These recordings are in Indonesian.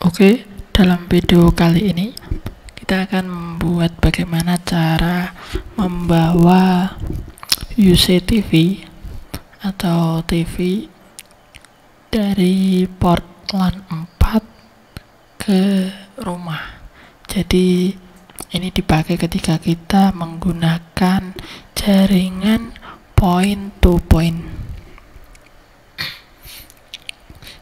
Oke, dalam video kali ini kita akan membuat bagaimana cara membawa UCTV atau TV dari port LAN 4 ke rumah. Jadi ini dipakai ketika kita menggunakan jaringan point to point.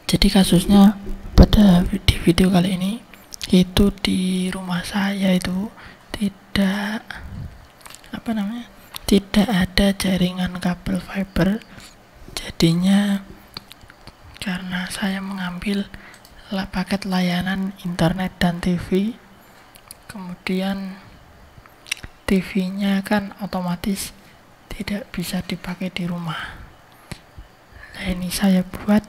Jadi kasusnya pada di video kali ini itu di rumah saya itu tidak ada jaringan kabel fiber. Jadinya karena saya mengambil paket layanan internet dan TV, kemudian TV-nya kan otomatis tidak bisa dipakai di rumah. Nah, ini saya buat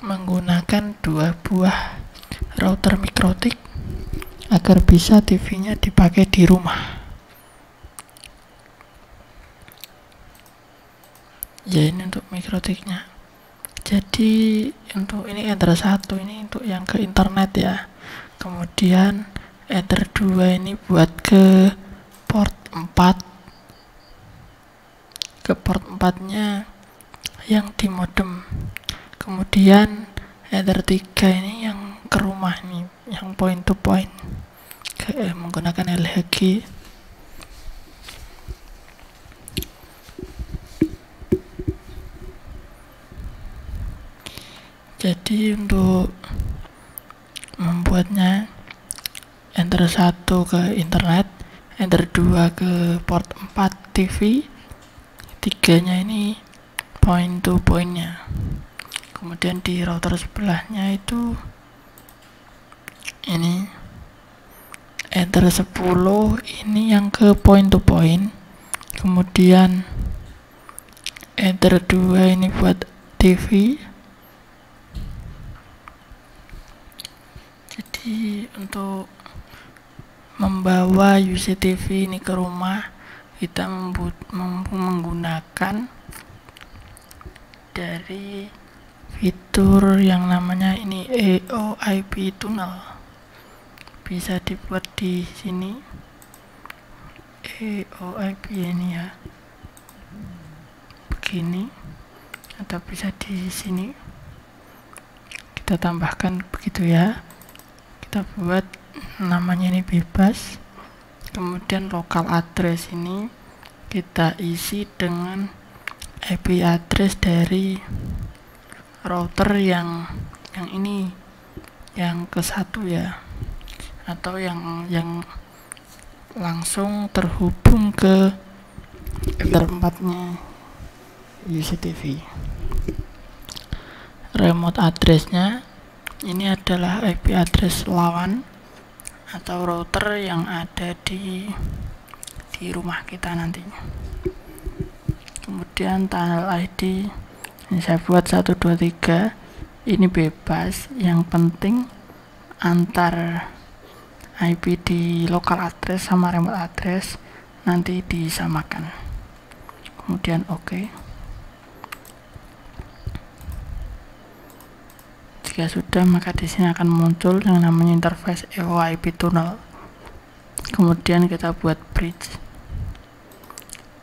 menggunakan 2 buah router mikrotik agar bisa TV-nya dipakai di rumah. Ya, ini untuk mikrotiknya. Jadi untuk ini Ether 1 ini untuk yang ke internet ya. Kemudian Ether 2 ini buat ke port 4. Ke port 4-nya yang di modem. Kemudian Ether 3 ini yang ke rumah nih, yang point to point menggunakan LHG. Jadi untuk membuatnya Ether 1 ke internet, Ether 2 ke port 4 TV, 3-nya ini point to point-nya. Kemudian di router sebelahnya itu ini Ether 10 ini yang ke point to point. Kemudian Ether 2 ini buat TV. Jadi untuk membawa UCTV ini ke rumah kita menggunakan dari fitur yang namanya ini EOIP tunnel. Bisa dibuat di sini EOIP ini ya, begini, atau bisa di sini kita tambahkan begitu ya. Kita buat namanya ini bebas. Kemudian local address ini kita isi dengan IP address dari router yang ini, yang ke 1 ya, atau yang langsung terhubung ke Ether 4-nya UCTV. Remote address-nya ini adalah IP address lawan atau router yang ada di rumah kita nanti. Kemudian tunnel ID ini saya buat 123, ini bebas, yang penting antar IP di local address sama remote address nanti disamakan. Kemudian oke. Jika sudah, maka di sini akan muncul yang namanya interface EOIP tunnel. Kemudian kita buat bridge.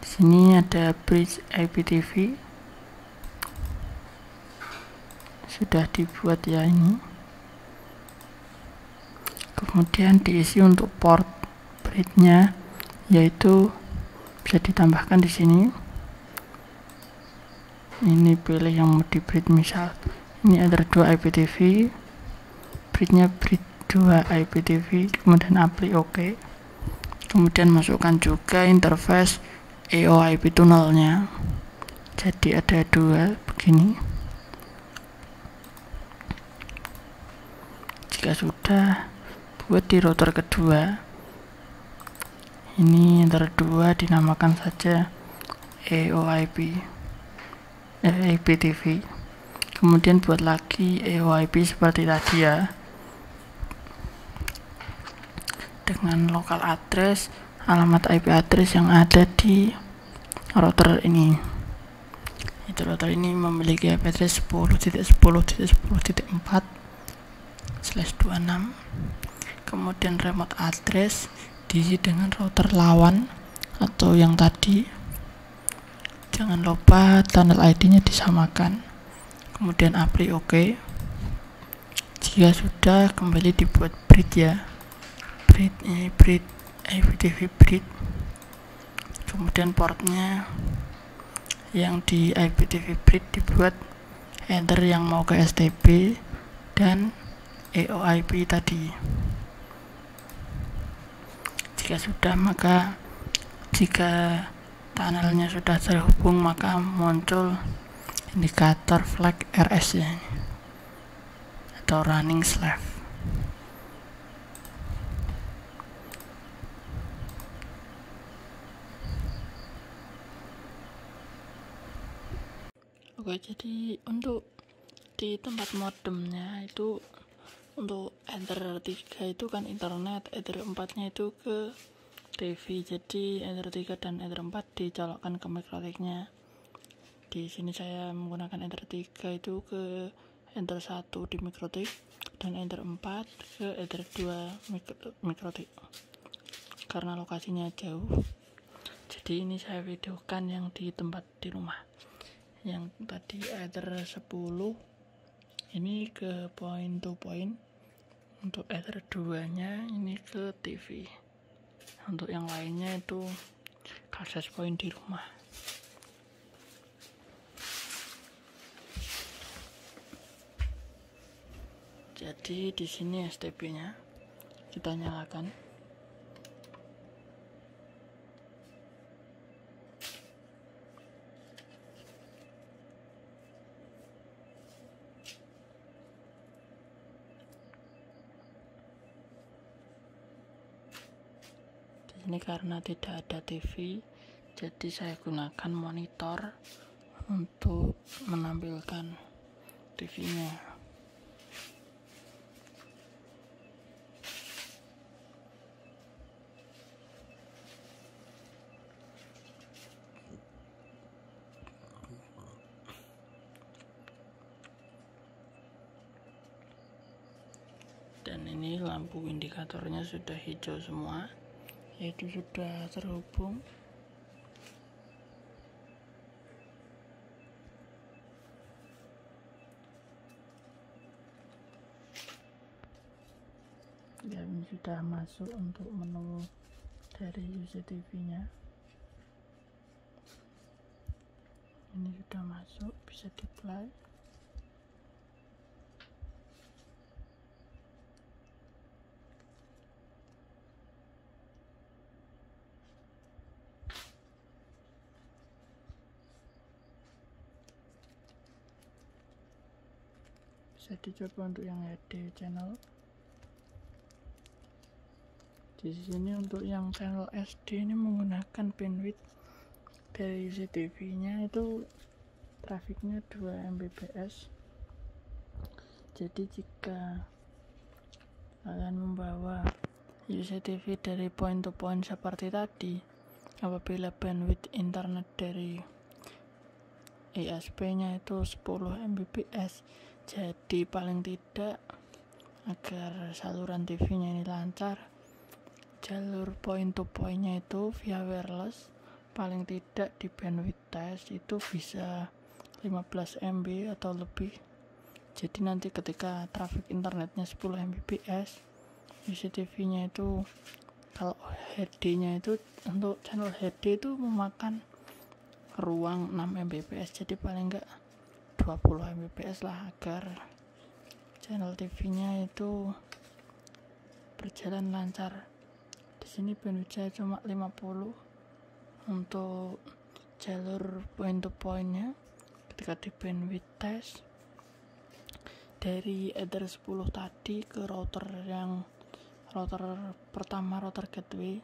Di sini ada bridge IPTV. Sudah dibuat ya ini. Kemudian diisi untuk port bridge-nya, yaitu bisa ditambahkan di sini. Ini pilih yang mau di bridge, misal ini Ether 2 IPTV, bridge-nya bridge 2 IPTV, kemudian apply OK. Kemudian masukkan juga interface EOIP tunnelnya. Jadi ada 2 begini. Jika sudah, buat di router kedua. Ini Ether 2 dinamakan saja EOIP IPTV. Kemudian buat lagi EOIP seperti tadi ya, dengan local address, alamat IP address yang ada di router ini. Itu router ini memiliki IP address 10.10.10.4 /26, kemudian remote address diisi dengan router lawan atau yang tadi. Jangan lupa tunnel ID nya disamakan, kemudian apply OK. Jika sudah, kembali dibuat bridge ya, bridge IPTV bridge, kemudian portnya yang di IPTV bridge dibuat header yang mau ke STB dan EOIP tadi. Jika sudah, maka jika tunnelnya sudah terhubung, maka muncul indikator flag RS ya, atau running slave. Oke, jadi untuk di tempat modemnya itu, untuk Ether 3 itu kan internet, Ether 4 nya itu ke TV. Jadi Ether 3 dan Ether 4 dicolokkan ke mikrotiknya. Di sini saya menggunakan Ether 3 itu ke Ether 1 di mikrotik dan Ether 4 ke Ether 2 mikrotik karena lokasinya jauh. Jadi ini saya videokan yang di tempat di rumah. Yang tadi Ether 10 ini ke point to point. Untuk Ether 2 nya ini ke TV. Untuk yang lainnya itu access point di rumah. Jadi di sini STB-nya kita nyalakan. Ini karena tidak ada TV, jadi saya gunakan monitor untuk menampilkan TV-nya. Dan ini lampu indikatornya sudah hijau semua, yaitu sudah terhubung. Ya, ini sudah masuk untuk menu dari UCTV-nya. Ini sudah masuk, bisa di play. Bisa dicoba untuk yang HD channel. Di sini untuk yang channel SD ini menggunakan bandwidth dari UCTV-nya itu trafiknya 2 Mbps. Jadi jika kalian membawa UCTV dari point to point seperti tadi, apabila bandwidth internet dari ISP-nya itu 10 Mbps, jadi paling tidak agar saluran TV-nya ini lancar, jalur point to point-nya itu via wireless paling tidak di bandwidth test itu bisa 15 MB atau lebih. Jadi nanti ketika traffic internetnya 10 Mbps, UCTV-nya itu kalau HD-nya itu untuk channel HD itu memakan ruang 6 Mbps, jadi paling enggak 20 Mbps lah agar channel TV-nya itu berjalan lancar. Di sini bandwidth saya cuma 50 untuk jalur point to point-nya. Ketika di bandwidth test dari Ether 10 tadi ke router pertama, router gateway,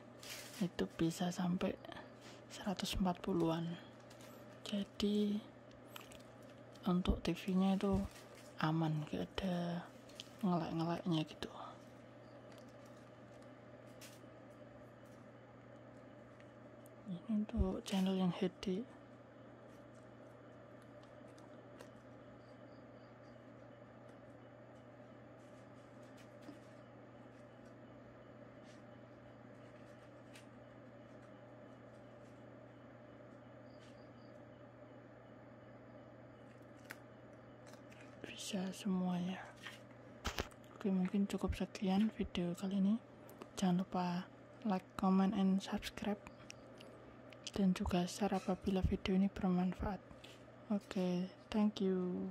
itu bisa sampai 140-an. Jadi untuk TV-nya itu aman, gak ada ngelek-ngeleknya gitu. Ini untuk channel yang HD. bisa semuanya. Oke, mungkin cukup sekian video kali ini. Jangan lupa like, comment, and subscribe, dan juga share apabila video ini bermanfaat. Oke, thank you.